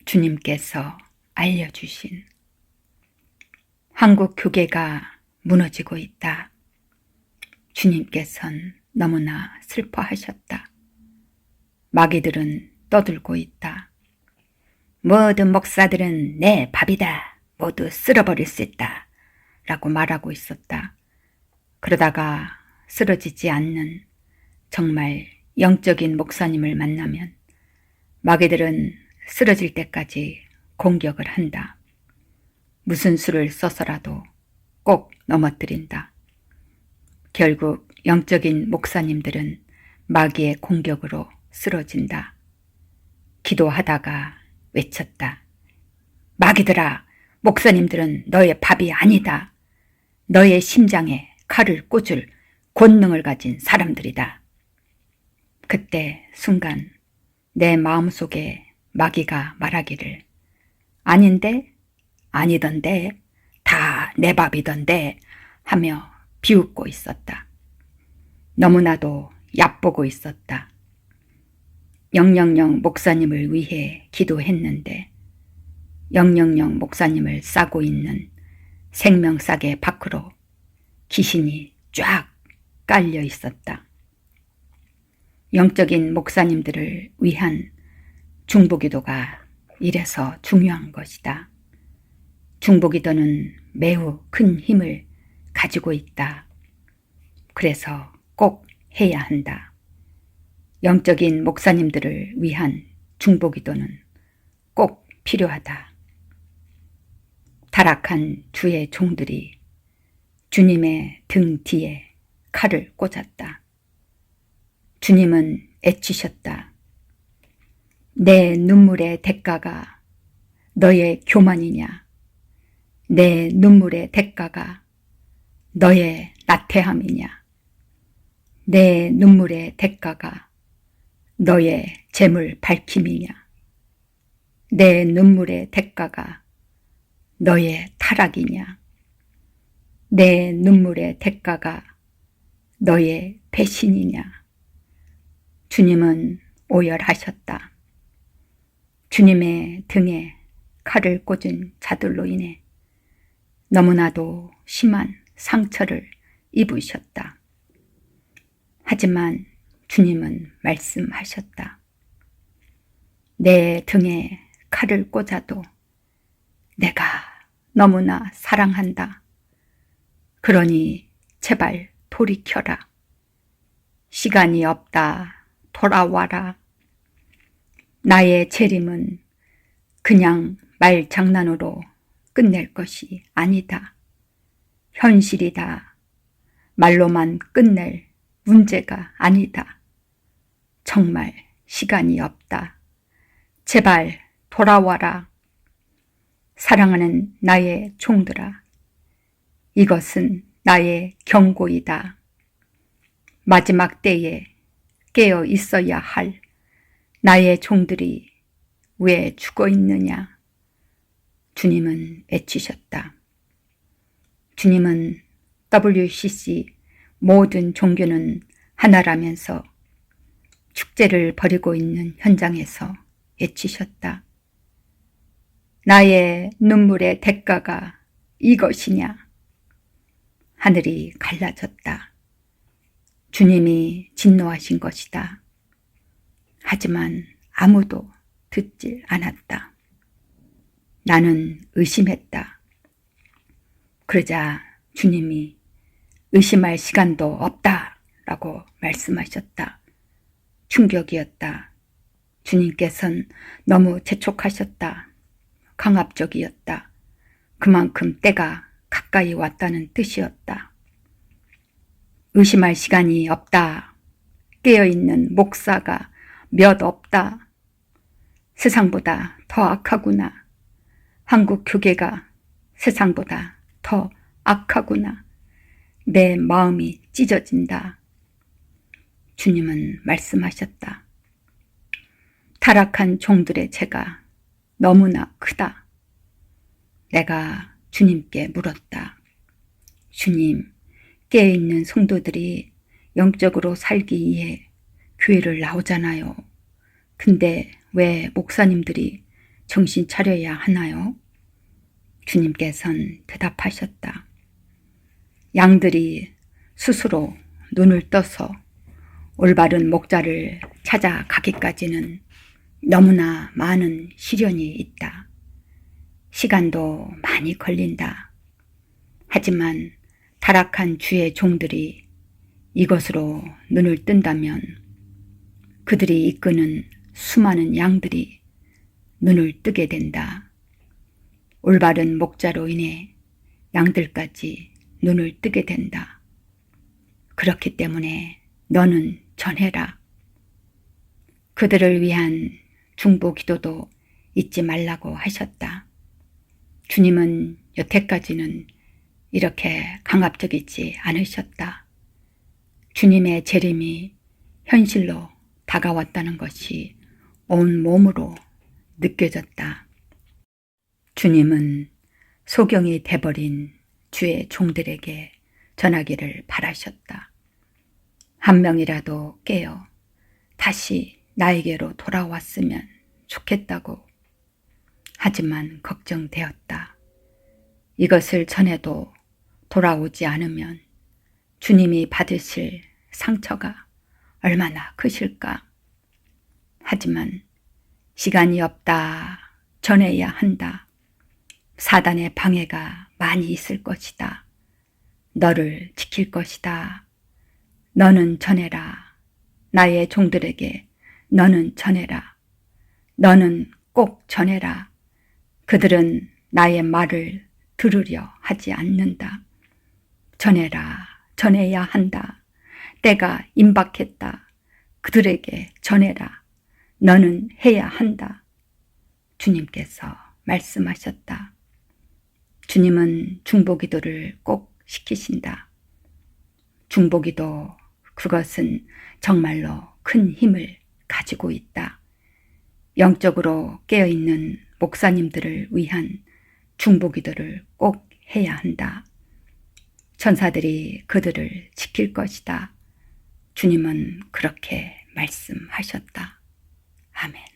주님께서 알려주신 한국 교계가 무너지고 있다. 주님께서는 너무나 슬퍼하셨다. 마귀들은 떠들고 있다. 모든 목사들은 내 밥이다. 모두 쓸어버릴 수 있다. 라고 말하고 있었다. 그러다가 쓰러지지 않는 정말 영적인 목사님을 만나면 마귀들은 쓰러질 때까지 공격을 한다. 무슨 수를 써서라도 꼭 넘어뜨린다. 결국 영적인 목사님들은 마귀의 공격으로 쓰러진다. 기도하다가 외쳤다. 마귀들아, 목사님들은 너의 밥이 아니다. 너의 심장에 칼을 꽂을 권능을 가진 사람들이다. 그때 순간 내 마음속에 마귀가 말하기를 아닌데, 아니던데, 다 내 밥이던데 하며 비웃고 있었다. 너무나도 얕보고 있었다. 000 목사님을 위해 기도했는데 000 목사님을 싸고 있는 생명싸개 밖으로 귀신이 쫙 깔려 있었다. 영적인 목사님들을 위한 중보기도가 이래서 중요한 것이다. 중보기도는 매우 큰 힘을 가지고 있다. 그래서 꼭 해야 한다. 영적인 목사님들을 위한 중보기도는 꼭 필요하다. 타락한 주의 종들이 주님의 등 뒤에 칼을 꽂았다. 주님은 애치셨다. 내 눈물의 대가가 너의 교만이냐? 내 눈물의 대가가 너의 나태함이냐? 내 눈물의 대가가 너의 재물 밝힘이냐? 내 눈물의 대가가 너의 타락이냐? 내 눈물의 대가가 너의 배신이냐? 주님은 오열하셨다. 주님의 등에 칼을 꽂은 자들로 인해 너무나도 심한 상처를 입으셨다. 하지만 주님은 말씀하셨다. 내 등에 칼을 꽂아도 내가 너무나 사랑한다. 그러니 제발 돌이켜라. 시간이 없다. 돌아와라. 나의 재림은 그냥 말장난으로 끝낼 것이 아니다. 현실이다. 말로만 끝낼 문제가 아니다. 정말 시간이 없다. 제발 돌아와라. 사랑하는 나의 종들아, 이것은 나의 경고이다. 마지막 때에 깨어 있어야 할 나의 종들이 왜 죽어 있느냐? 주님은 외치셨다. 주님은 WCC 모든 종교는 하나라면서 축제를 벌이고 있는 현장에서 외치셨다. 나의 눈물의 대가가 이것이냐? 하늘이 갈라졌다. 주님이 진노하신 것이다. 하지만 아무도 듣질 않았다. 나는 의심했다. 그러자 주님이 의심할 시간도 없다 라고 말씀하셨다. 충격이었다. 주님께서는 너무 재촉하셨다. 강압적이었다. 그만큼 때가 가까이 왔다는 뜻이었다. 의심할 시간이 없다. 깨어있는 목사가 몇 없다. 세상보다 더 악하구나. 한국 교계가 세상보다 더 악하구나. 내 마음이 찢어진다. 주님은 말씀하셨다. 타락한 종들의 죄가 너무나 크다. 내가 주님께 물었다. 주님, 깨어있는 성도들이 영적으로 살기 위해 교회를 나오잖아요. 근데 왜 목사님들이 정신 차려야 하나요? 주님께선 대답하셨다. 양들이 스스로 눈을 떠서 올바른 목자를 찾아가기까지는 너무나 많은 시련이 있다. 시간도 많이 걸린다. 하지만 타락한 주의 종들이 이것으로 눈을 뜬다면 그들이 이끄는 수많은 양들이 눈을 뜨게 된다. 올바른 목자로 인해 양들까지 눈을 뜨게 된다. 그렇기 때문에 너는 전해라. 그들을 위한 중보 기도도 잊지 말라고 하셨다. 주님은 여태까지는 이렇게 강압적이지 않으셨다. 주님의 재림이 현실로 다가왔다는 것이 온 몸으로 느껴졌다. 주님은 소경이 돼버린 주의 종들에게 전하기를 바라셨다. 한 명이라도 깨어 다시 나에게로 돌아왔으면 좋겠다고. 하지만 걱정되었다. 이것을 전해도 돌아오지 않으면 주님이 받으실 상처가 얼마나 크실까. 하지만 시간이 없다. 전해야 한다. 사단의 방해가 많이 있을 것이다. 너를 지킬 것이다. 너는 전해라. 나의 종들에게 너는 전해라. 너는 꼭 전해라. 그들은 나의 말을 들으려 하지 않는다. 전해라. 전해야 한다. 때가 임박했다. 그들에게 전해라. 너는 해야 한다. 주님께서 말씀하셨다. 주님은 중보기도를 꼭 시키신다. 중보기도, 그것은 정말로 큰 힘을 가지고 있다. 영적으로 깨어있는 목사님들을 위한 중보기도를 꼭 해야 한다. 천사들이 그들을 지킬 것이다. 주님은 그렇게 말씀하셨다. 아멘.